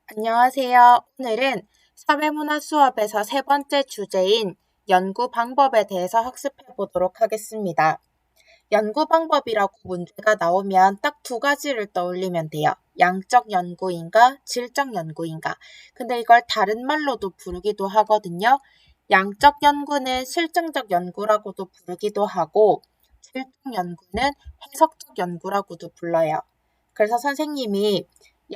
안녕하세요. 오늘은 사회문화 수업에서 세 번째 주제인 연구 방법에 대해서 학습해 보도록 하겠습니다. 연구 방법이라고 문제가 나오면 딱 두 가지를 떠올리면 돼요. 양적 연구인가, 질적 연구인가. 근데 이걸 다른 말로도 부르기도 하거든요. 양적 연구는 실증적 연구라고도 부르기도 하고, 질적 연구는 해석적 연구라고도 불러요. 그래서 선생님이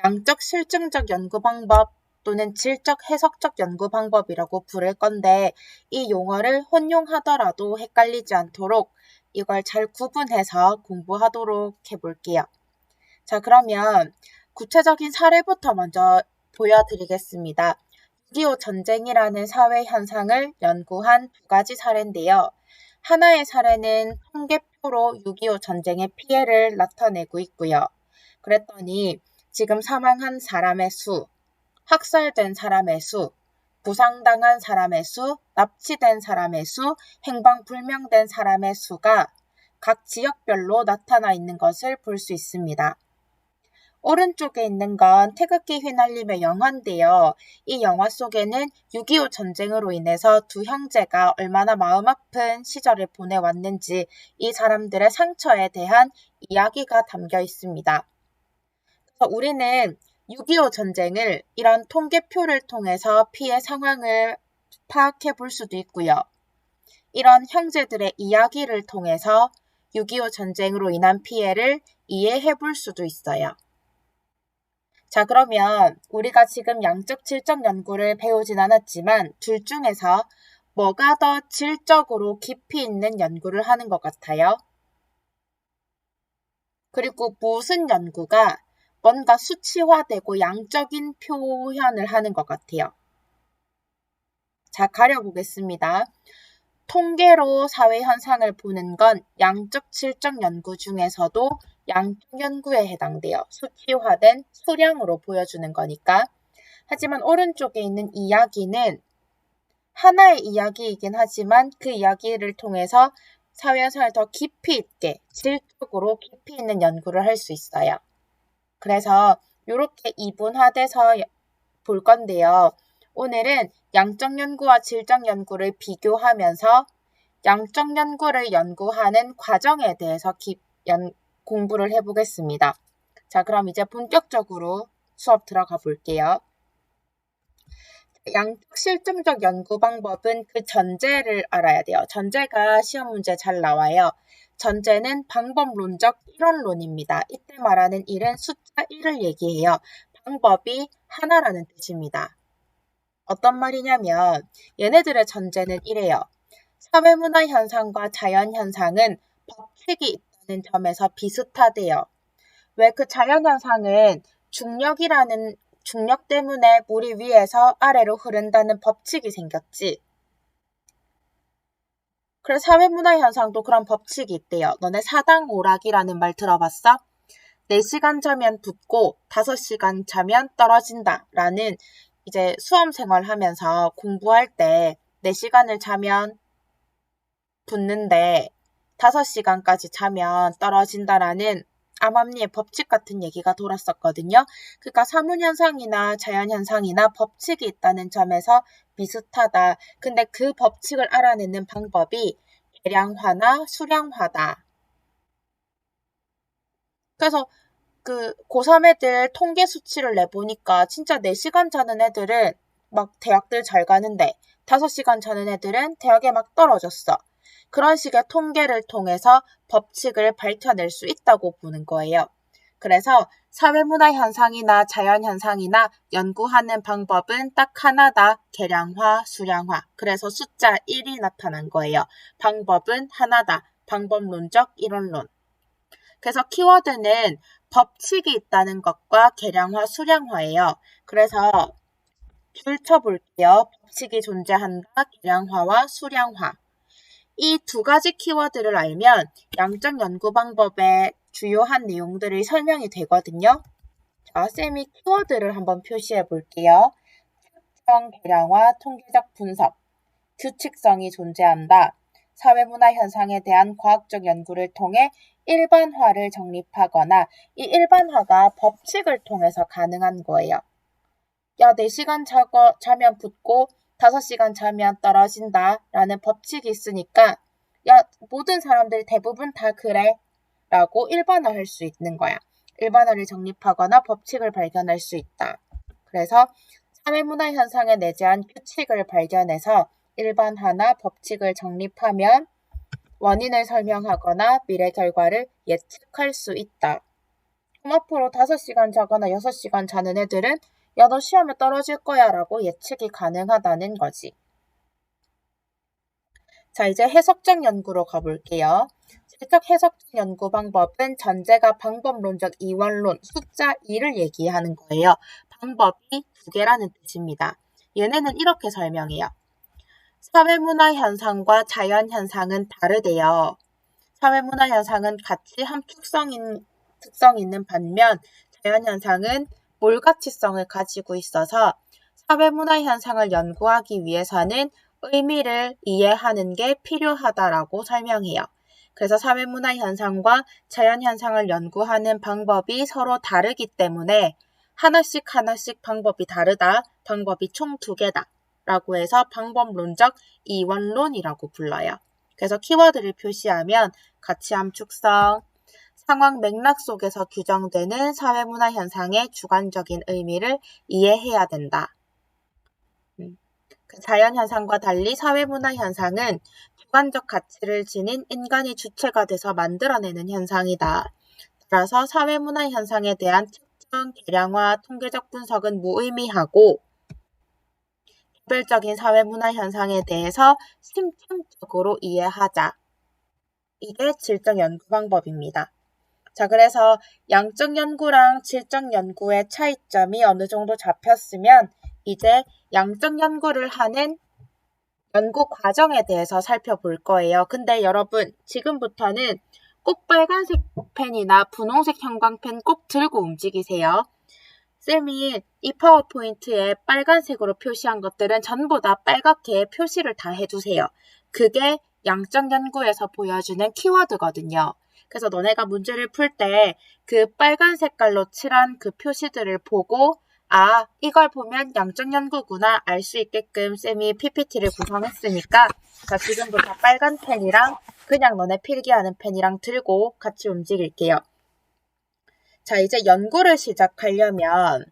양적 실증적 연구 방법 또는 질적 해석적 연구 방법이라고 부를 건데 이 용어를 혼용하더라도 헷갈리지 않도록 이걸 잘 구분해서 공부하도록 해볼게요. 자, 그러면 구체적인 사례부터 먼저 보여드리겠습니다. 6.25 전쟁이라는 사회 현상을 연구한 두 가지 사례인데요. 하나의 사례는 통계표로 6.25 전쟁의 피해를 나타내고 있고요. 그랬더니 지금 사망한 사람의 수, 학살된 사람의 수, 부상당한 사람의 수, 납치된 사람의 수, 행방불명된 사람의 수가 각 지역별로 나타나 있는 것을 볼 수 있습니다. 오른쪽에 있는 건 태극기 휘날리며 영화인데요. 이 영화 속에는 6.25 전쟁으로 인해서 두 형제가 얼마나 마음 아픈 시절을 보내왔는지 이 사람들의 상처에 대한 이야기가 담겨 있습니다. 우리는 6.25 전쟁을 이런 통계표를 통해서 피해 상황을 파악해 볼 수도 있고요. 이런 형제들의 이야기를 통해서 6.25 전쟁으로 인한 피해를 이해해 볼 수도 있어요. 자, 그러면 우리가 지금 양적 질적 연구를 배우진 않았지만 둘 중에서 뭐가 더 질적으로 깊이 있는 연구를 하는 것 같아요? 그리고 무슨 연구가 뭔가 수치화되고 양적인 표현을 하는 것 같아요. 자, 가려보겠습니다. 통계로 사회 현상을 보는 건 양적 질적 연구 중에서도 양적 연구에 해당돼요. 수치화된 수량으로 보여주는 거니까. 하지만 오른쪽에 있는 이야기는 하나의 이야기이긴 하지만 그 이야기를 통해서 사회 현상을 더 깊이 있게 질적으로 깊이 있는 연구를 할 수 있어요. 그래서 이렇게 이분화돼서 볼 건데요. 오늘은 양적 연구와 질적 연구를 비교하면서 양적 연구를 연구하는 과정에 대해서 공부를 해보겠습니다. 자, 그럼 이제 본격적으로 수업 들어가 볼게요. 양적 실증적 연구 방법은 그 전제를 알아야 돼요. 전제가 시험 문제 잘 나와요. 전제는 방법론적 이론론입니다. 이때 말하는 1은 숫자 1을 얘기해요. 방법이 하나라는 뜻입니다. 어떤 말이냐면 얘네들의 전제는 이래요. 사회문화 현상과 자연 현상은 법칙이 있다는 점에서 비슷하대요. 왜 그 자연 현상은 중력 때문에 물이 위에서 아래로 흐른다는 법칙이 생겼지. 그래서 사회문화 현상도 그런 법칙이 있대요. 너네 사당오락이라는 말 들어봤어? 4시간 자면 붙고 5시간 자면 떨어진다 라는 이제 수험 생활하면서 공부할 때 4시간을 자면 붙는데 5시간까지 자면 떨어진다라는 암암리의 법칙 같은 얘기가 돌았었거든요. 그러니까 사문현상이나 자연현상이나 법칙이 있다는 점에서 비슷하다. 근데 그 법칙을 알아내는 방법이 계량화나 수량화다. 그래서 그 고3 애들 통계 수치를 내보니까 진짜 4시간 자는 애들은 막 대학들 잘 가는데 5시간 자는 애들은 대학에 막 떨어졌어. 그런 식의 통계를 통해서 법칙을 밝혀낼 수 있다고 보는 거예요. 그래서 사회문화 현상이나 자연 현상이나 연구하는 방법은 딱 하나다. 계량화, 수량화. 그래서 숫자 1이 나타난 거예요. 방법은 하나다. 방법론적 이론론. 그래서 키워드는 법칙이 있다는 것과 계량화, 수량화예요. 그래서 줄 쳐볼게요. 법칙이 존재한다, 계량화와 수량화. 이 두 가지 키워드를 알면 양적 연구 방법의 주요한 내용들이 설명이 되거든요. 자, 쌤이 키워드를 한번 표시해 볼게요. 특정 계량화, 통계적 분석, 규칙성이 존재한다. 사회문화 현상에 대한 과학적 연구를 통해 일반화를 정립하거나 이 일반화가 법칙을 통해서 가능한 거예요. 야, 4시간 자면 붙고 5시간 자면 떨어진다 라는 법칙이 있으니까 야, 모든 사람들 대부분 다 그래 라고 일반화할 수 있는 거야. 일반화를 정립하거나 법칙을 발견할 수 있다. 그래서 사회문화 현상에 내재한 규칙을 발견해서 일반화나 법칙을 정립하면 원인을 설명하거나 미래 결과를 예측할 수 있다. 그럼 앞으로 5시간 자거나 6시간 자는 애들은 야, 너 시험에 떨어질 거야 라고 예측이 가능하다는 거지. 자, 이제 해석적 연구로 가볼게요. 실적 해석적 연구 방법은 전제가 방법론적 이원론 숫자 2를 얘기하는 거예요. 방법이 2개라는 뜻입니다. 얘네는 이렇게 설명해요. 사회문화 현상과 자연 현상은 다르대요. 사회문화 현상은 같이 함축성 특성 있는 반면 자연 현상은 몰가치성을 가지고 있어서 사회문화 현상을 연구하기 위해서는 의미를 이해하는 게 필요하다라고 설명해요. 그래서 사회문화 현상과 자연 현상을 연구하는 방법이 서로 다르기 때문에 하나씩 방법이 다르다. 방법이 총 2개다. 라고 해서 방법론적 이원론이라고 불러요. 그래서 키워드를 표시하면 가치 함축성, 상황 맥락 속에서 규정되는 사회문화 현상의 주관적인 의미를 이해해야 된다. 자연 현상과 달리 사회문화 현상은 주관적 가치를 지닌 인간이 주체가 돼서 만들어내는 현상이다. 따라서 사회문화 현상에 대한 특정, 계량화, 통계적 분석은 무의미하고 개별적인 사회문화 현상에 대해서 심층적으로 이해하자. 이게 질적 연구 방법입니다. 자, 그래서 양적 연구랑 질적 연구의 차이점이 어느 정도 잡혔으면 이제 양적 연구를 하는 연구 과정에 대해서 살펴볼 거예요. 근데 여러분, 지금부터는 꼭 빨간색 펜이나 분홍색 형광펜 꼭 들고 움직이세요. 쌤이 이 파워포인트에 빨간색으로 표시한 것들은 전부 다 빨갛게 표시를 다 해두세요. 그게 양적 연구에서 보여주는 키워드거든요. 그래서 너네가 문제를 풀 때 그 빨간 색깔로 칠한 그 표시들을 보고 아, 이걸 보면 양적 연구구나 알 수 있게끔 쌤이 PPT를 구성했으니까 자, 지금부터 빨간 펜이랑 그냥 너네 필기하는 펜이랑 들고 같이 움직일게요. 자, 이제 연구를 시작하려면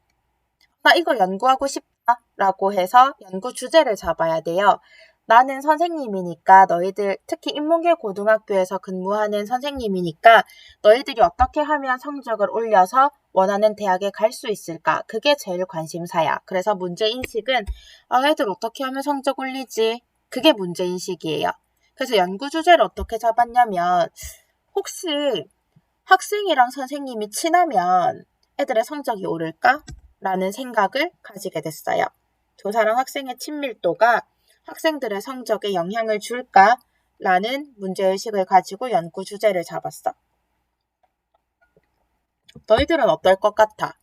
나 이거 연구하고 싶다 라고 해서 연구 주제를 잡아야 돼요. 나는 선생님이니까 너희들 특히 인문계 고등학교에서 근무하는 선생님이니까 너희들이 어떻게 하면 성적을 올려서 원하는 대학에 갈 수 있을까? 그게 제일 관심사야. 그래서 문제인식은 애들 어떻게 하면 성적 올리지? 그게 문제인식이에요. 그래서 연구 주제를 어떻게 잡았냐면 혹시 학생이랑 선생님이 친하면 애들의 성적이 오를까? 라는 생각을 가지게 됐어요. 교사랑 학생의 친밀도가 학생들의 성적에 영향을 줄까? 라는 문제의식을 가지고 연구 주제를 잡았어. 너희들은 어떨 것 같아?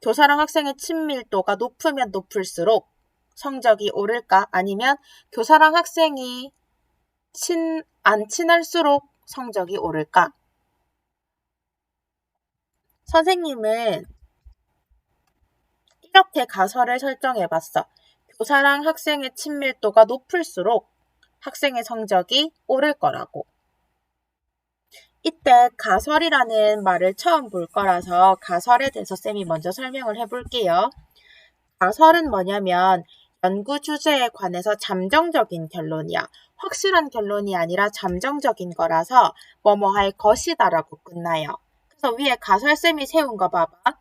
교사랑 학생의 친밀도가 높으면 높을수록 성적이 오를까? 아니면 교사랑 학생이 안 친할수록 성적이 오를까? 선생님은 이렇게 가설을 설정해봤어. 교사랑 학생의 친밀도가 높을수록 학생의 성적이 오를 거라고. 이때 가설이라는 말을 처음 볼 거라서 가설에 대해서 쌤이 먼저 설명을 해볼게요. 가설은 뭐냐면 연구 주제에 관해서 잠정적인 결론이야. 확실한 결론이 아니라 잠정적인 거라서 뭐뭐 할 것이다 라고 끝나요. 그래서 위에 가설쌤이 세운 거 봐봐.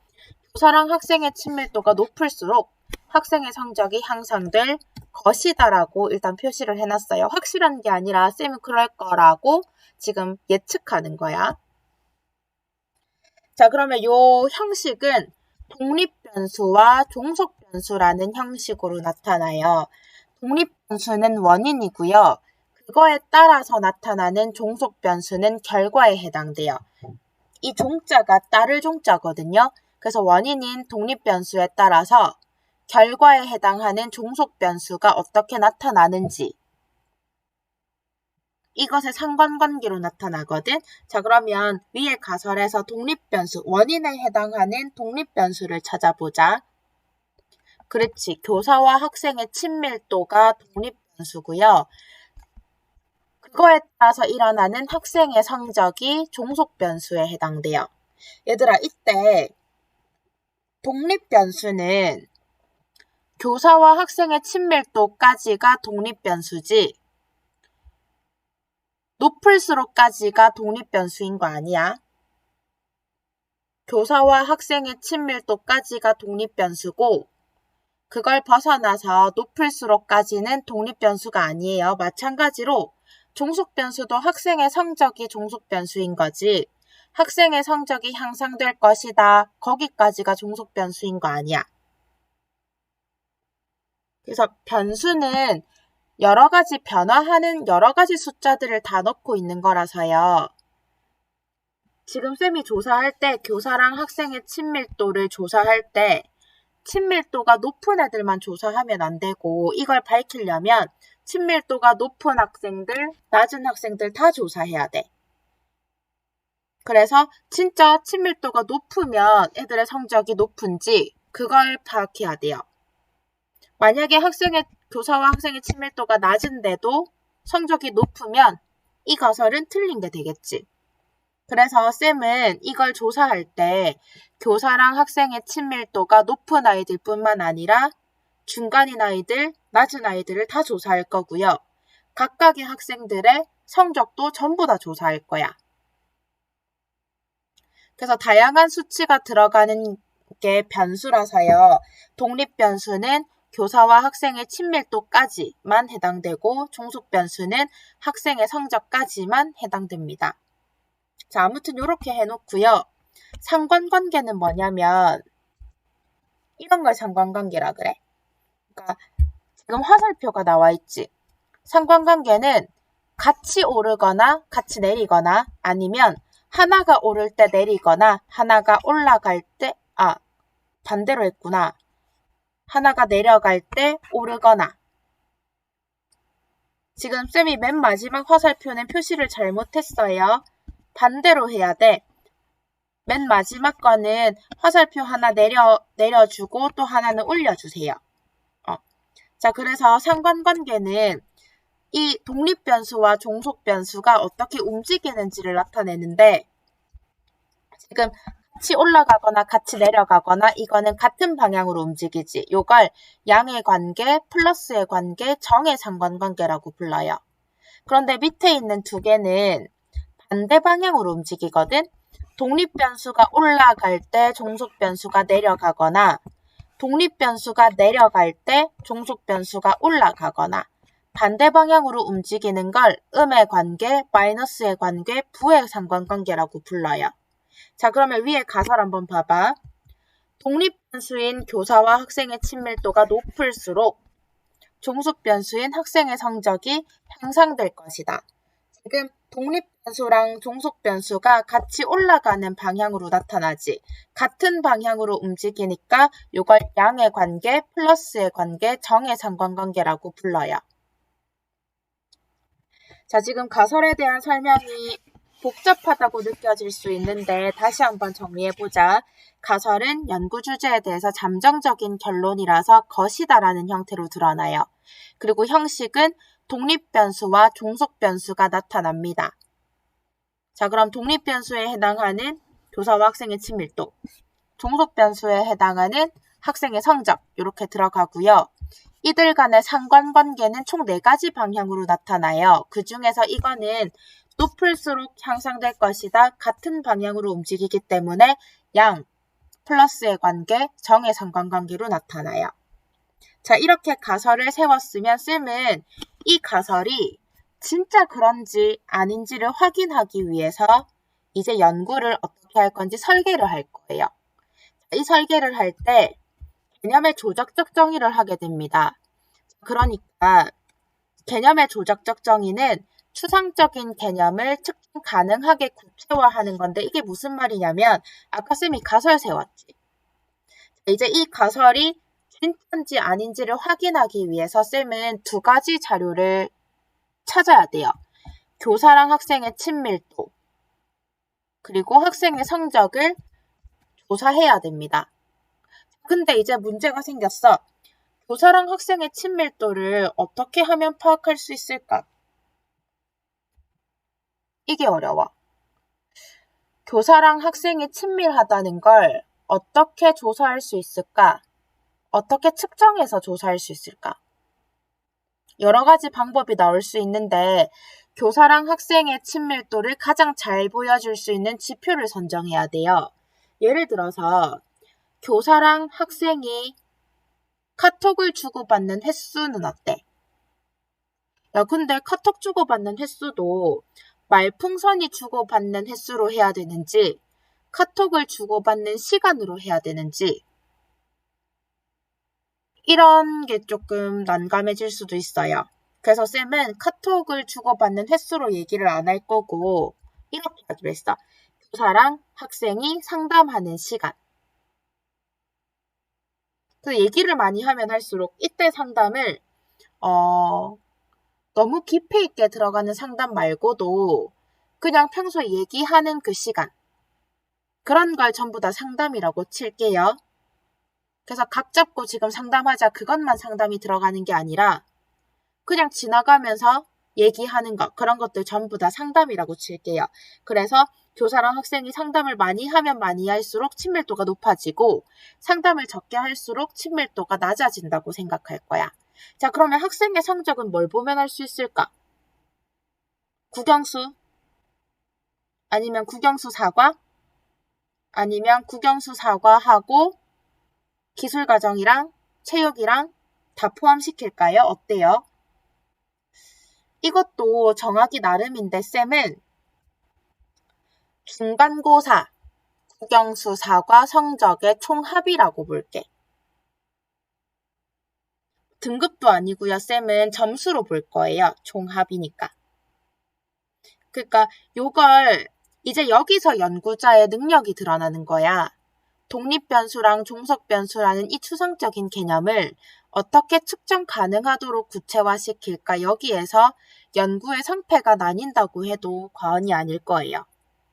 교사랑 학생의 친밀도가 높을수록 학생의 성적이 향상될 것이다 라고 일단 표시를 해놨어요. 확실한 게 아니라 쌤은 그럴 거라고 지금 예측하는 거야. 자, 그러면 요 형식은 독립변수와 종속변수라는 형식으로 나타나요. 독립변수는 원인이고요. 그거에 따라서 나타나는 종속변수는 결과에 해당돼요. 이 종자가 따를 종자거든요. 그래서 원인인 독립변수에 따라서 결과에 해당하는 종속변수가 어떻게 나타나는지 이것의 상관관계로 나타나거든. 자, 그러면 위의 가설에서 독립변수, 원인에 해당하는 독립변수를 찾아보자. 그렇지. 교사와 학생의 친밀도가 독립변수고요. 그거에 따라서 일어나는 학생의 성적이 종속변수에 해당돼요. 얘들아, 이때 독립변수는 교사와 학생의 친밀도까지가 독립변수지 높을수록까지가 독립변수인 거 아니야? 교사와 학생의 친밀도까지가 독립변수고 그걸 벗어나서 높을수록까지는 독립변수가 아니에요. 마찬가지로 종속변수도 학생의 성적이 종속변수인 거지. 학생의 성적이 향상될 것이다. 거기까지가 종속변수인 거 아니야. 그래서 변수는 여러 가지 변화하는 여러 가지 숫자들을 다 넣고 있는 거라서요. 지금 쌤이 조사할 때 교사랑 학생의 친밀도를 조사할 때 친밀도가 높은 애들만 조사하면 안 되고 이걸 밝히려면 친밀도가 높은 학생들, 낮은 학생들 다 조사해야 돼. 그래서 진짜 친밀도가 높으면 애들의 성적이 높은지 그걸 파악해야 돼요. 만약에 교사와 학생의 친밀도가 낮은데도 성적이 높으면 이 가설은 틀린 게 되겠지. 그래서 쌤은 이걸 조사할 때 교사랑 학생의 친밀도가 높은 아이들 뿐만 아니라 중간인 아이들, 낮은 아이들을 다 조사할 거고요. 각각의 학생들의 성적도 전부 다 조사할 거야. 그래서 다양한 수치가 들어가는 게 변수라서요. 독립변수는 교사와 학생의 친밀도까지만 해당되고 종속변수는 학생의 성적까지만 해당됩니다. 자, 아무튼 이렇게 해놓고요. 상관관계는 뭐냐면 이런 걸 상관관계라 그래. 그러니까 지금 화살표가 나와 있지. 상관관계는 같이 오르거나 같이 내리거나 아니면 하나가 오를 때 내리거나 하나가 올라갈 때 반대로 했구나. 하나가 내려갈 때 오르거나. 지금 쌤이 맨 마지막 화살표는 표시를 잘못했어요. 반대로 해야 돼. 맨 마지막 거는 화살표 하나 내려주고 또 하나는 올려주세요. 자, 그래서 상관관계는 이 독립변수와 종속변수가 어떻게 움직이는지를 나타내는데 지금 같이 올라가거나 같이 내려가거나 이거는 같은 방향으로 움직이지. 요걸 양의 관계, 플러스의 관계, 정의 상관관계라고 불러요. 그런데 밑에 있는 두 개는 반대 방향으로 움직이거든. 독립변수가 올라갈 때 종속변수가 내려가거나 독립변수가 내려갈 때 종속변수가 올라가거나 반대 방향으로 움직이는 걸 음의 관계, 마이너스의 관계, 부의 상관관계라고 불러요. 자, 그러면 위에 가설 한번 봐봐. 독립변수인 교사와 학생의 친밀도가 높을수록 종속변수인 학생의 성적이 향상될 것이다. 지금 독립변수랑 종속변수가 같이 올라가는 방향으로 나타나지. 같은 방향으로 움직이니까 이걸 양의 관계, 플러스의 관계, 정의 상관관계라고 불러요. 자, 지금 가설에 대한 설명이 복잡하다고 느껴질 수 있는데 다시 한번 정리해보자. 가설은 연구 주제에 대해서 잠정적인 결론이라서 것이다라는 형태로 드러나요. 그리고 형식은 독립변수와 종속변수가 나타납니다. 자, 그럼 독립변수에 해당하는 교사와 학생의 친밀도, 종속변수에 해당하는 학생의 성적 이렇게 들어가고요. 이들 간의 상관관계는 총 4가지 방향으로 나타나요. 그 중에서 이거는 높을수록 향상될 것이다. 같은 방향으로 움직이기 때문에 양, 플러스의 관계, 정의 상관관계로 나타나요. 자, 이렇게 가설을 세웠으면 쌤은 이 가설이 진짜 그런지 아닌지를 확인하기 위해서 이제 연구를 어떻게 할 건지 설계를 할 거예요. 이 설계를 할 때 개념의 조적적 정의를 하게 됩니다. 그러니까 개념의 조적적 정의는 추상적인 개념을 측정 가능하게 구체화하는 건데 이게 무슨 말이냐면 아까 쌤이 가설 세웠지. 이제 이 가설이 진짜인지 아닌지를 확인하기 위해서 쌤은 2가지 자료를 찾아야 돼요. 교사랑 학생의 친밀도, 그리고 학생의 성적을 조사해야 됩니다. 근데 이제 문제가 생겼어. 교사랑 학생의 친밀도를 어떻게 하면 파악할 수 있을까? 이게 어려워. 교사랑 학생이 친밀하다는 걸 어떻게 조사할 수 있을까? 어떻게 측정해서 조사할 수 있을까? 여러 가지 방법이 나올 수 있는데 교사랑 학생의 친밀도를 가장 잘 보여줄 수 있는 지표를 선정해야 돼요. 예를 들어서 교사랑 학생이 카톡을 주고받는 횟수는 어때? 야, 근데 카톡 주고받는 횟수도 말풍선이 주고받는 횟수로 해야 되는지 카톡을 주고받는 시간으로 해야 되는지 이런 게 조금 난감해질 수도 있어요. 그래서 쌤은 카톡을 주고받는 횟수로 얘기를 안 할 거고 이렇게 하기로 했어. 교사랑 학생이 상담하는 시간. 그 얘기를 많이 하면 할수록 이때 상담을 너무 깊이 있게 들어가는 상담 말고도 그냥 평소에 얘기하는 그 시간. 그런 걸 전부 다 상담이라고 칠게요. 그래서 각 잡고 지금 상담하자 그것만 상담이 들어가는 게 아니라 그냥 지나가면서 얘기하는 것, 그런 것들 전부 다 상담이라고 칠게요. 그래서 교사랑 학생이 상담을 많이 하면 많이 할수록 친밀도가 높아지고 상담을 적게 할수록 친밀도가 낮아진다고 생각할 거야. 자, 그러면 학생의 성적은 뭘 보면 할 수 있을까? 국영수? 아니면 국영수 사과? 아니면 국영수 사과하고 기술과정이랑 체육이랑 다 포함시킬까요? 어때요? 이것도 정하기 나름인데 쌤은 중간고사, 국영수 사과 성적의 총합이라고 볼게. 등급도 아니고요. 쌤은 점수로 볼 거예요. 총합이니까. 그러니까 요걸 이제 여기서 연구자의 능력이 드러나는 거야. 독립변수랑 종속변수라는 이 추상적인 개념을 어떻게 측정 가능하도록 구체화시킬까 여기에서 연구의 성패가 나뉜다고 해도 과언이 아닐 거예요.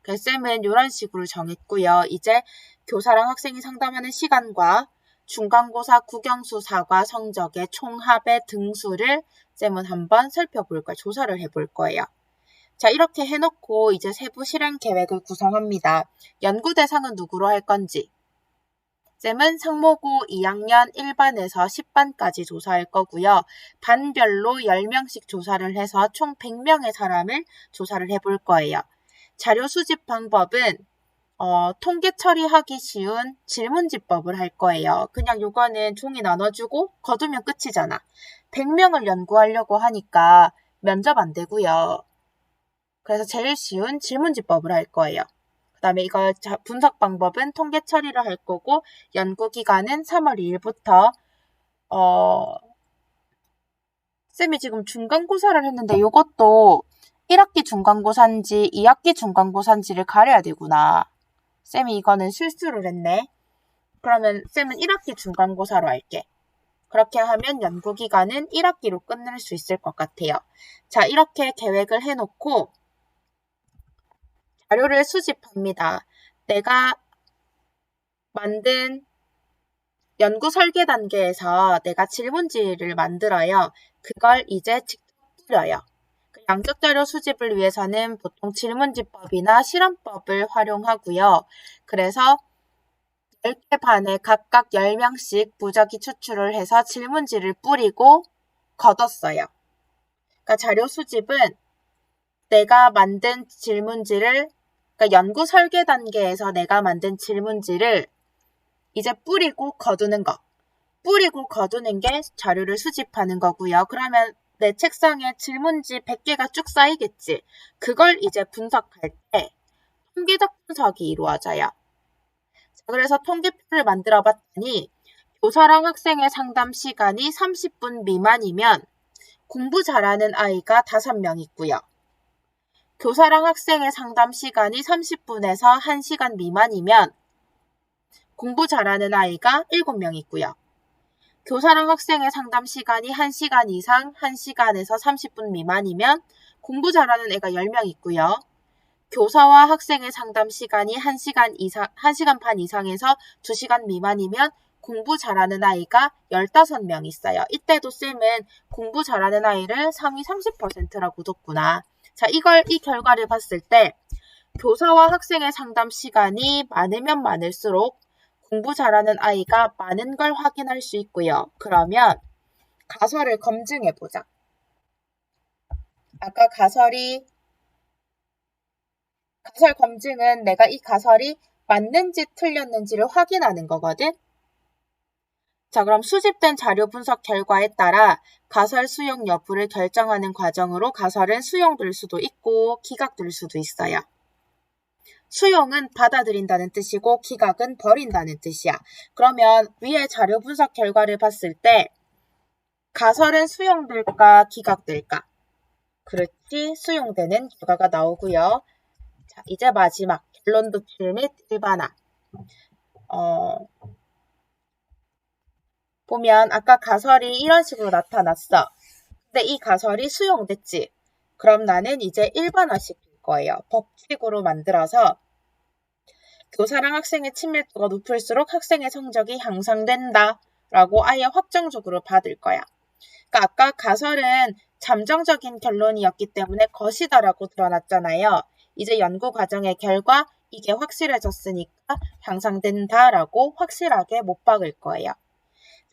그래서 쌤은 이런 식으로 정했고요. 이제 교사랑 학생이 상담하는 시간과 중간고사 국영수 사과 성적의 총합의 등수를 쌤은 한번 살펴볼 거예요. 조사를 해볼 거예요. 자, 이렇게 해놓고 이제 세부 실행 계획을 구성합니다. 연구 대상은 누구로 할 건지. 쌤은 상모고 2학년 1반에서 10반까지 조사할 거고요. 반별로 10명씩 조사를 해서 총 100명의 사람을 조사를 해볼 거예요. 자료 수집 방법은 통계 처리하기 쉬운 질문지법을 할 거예요. 그냥 요거는 종이 나눠주고 거두면 끝이잖아. 100명을 연구하려고 하니까 면접 안 되고요. 그래서 제일 쉬운 질문지법을 할 거예요. 그 다음에 이거 분석 방법은 통계 처리를 할 거고 연구기간은 3월 2일부터 쌤이 지금 중간고사를 했는데 이것도 1학기 중간고사인지 2학기 중간고사인지를 가려야 되구나. 쌤이 이거는 실수를 했네. 그러면 쌤은 1학기 중간고사로 할게. 그렇게 하면 연구기간은 1학기로 끝낼 수 있을 것 같아요. 자, 이렇게 계획을 해놓고 자료를 수집합니다. 내가 만든 연구 설계 단계에서 내가 질문지를 만들어요. 그걸 이제 직접 뿌려요. 양적 자료 수집을 위해서는 보통 질문지법이나 실험법을 활용하고요. 그래서 10개 반에 각각 10명씩 무작위 추출을 해서 질문지를 뿌리고 걷었어요. 그러니까 자료 수집은 내가 만든 질문지를 그러니까 연구 설계 단계에서 내가 만든 질문지를 이제 뿌리고 거두는 거. 뿌리고 거두는 게 자료를 수집하는 거고요. 그러면 내 책상에 질문지 100개가 쭉 쌓이겠지. 그걸 이제 분석할 때 통계적 분석이 이루어져요. 그래서 통계표를 만들어 봤더니 교사랑 학생의 상담 시간이 30분 미만이면 공부 잘하는 아이가 5명 있고요. 교사랑 학생의 상담 시간이 30분에서 1시간 미만이면 공부 잘하는 아이가 7명 있고요. 교사랑 학생의 상담 시간이 1시간 이상 1시간에서 30분 미만이면 공부 잘하는 애가 10명 있고요. 교사와 학생의 상담 시간이 1시간 반 이상에서 2시간 미만이면 공부 잘하는 아이가 15명 있어요. 이때도 쌤은 공부 잘하는 아이를 상위 30%라고 뒀구나. 자, 이 결과를 봤을 때 교사와 학생의 상담 시간이 많으면 많을수록 공부 잘하는 아이가 많은 걸 확인할 수 있고요. 그러면 가설을 검증해 보자. 아까 가설 검증은 내가 이 가설이 맞는지 틀렸는지를 확인하는 거거든. 자, 그럼 수집된 자료 분석 결과에 따라 가설 수용 여부를 결정하는 과정으로 가설은 수용될 수도 있고 기각될 수도 있어요. 수용은 받아들인다는 뜻이고 기각은 버린다는 뜻이야. 그러면 위에 자료 분석 결과를 봤을 때 가설은 수용될까 기각될까? 그렇지, 수용되는 결과가 나오고요. 자, 이제 마지막 결론 도출 및 일반화. 보면 아까 가설이 이런 식으로 나타났어. 근데 이 가설이 수용됐지. 그럼 나는 이제 일반화시킬 거예요. 법칙으로 만들어서 교사랑 학생의 친밀도가 높을수록 학생의 성적이 향상된다 라고 아예 확정적으로 받을 거야. 그러니까 아까 가설은 잠정적인 결론이었기 때문에 것이다라고 드러났잖아요. 이제 연구 과정의 결과 이게 확실해졌으니까 향상된다라고 확실하게 못 박을 거예요.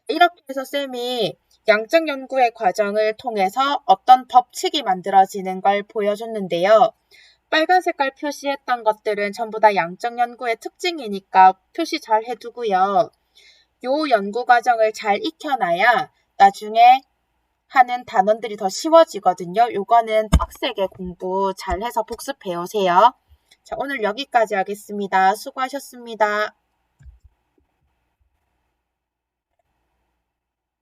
이렇게 해서 쌤이 양적 연구의 과정을 통해서 어떤 법칙이 만들어지는 걸 보여줬는데요. 빨간 색깔 표시했던 것들은 전부 다 양적 연구의 특징이니까 표시 잘 해두고요. 요 연구 과정을 잘 익혀놔야 나중에 하는 단원들이 더 쉬워지거든요. 요거는 빡세게 공부 잘해서 복습해 오세요. 자, 오늘 여기까지 하겠습니다. 수고하셨습니다.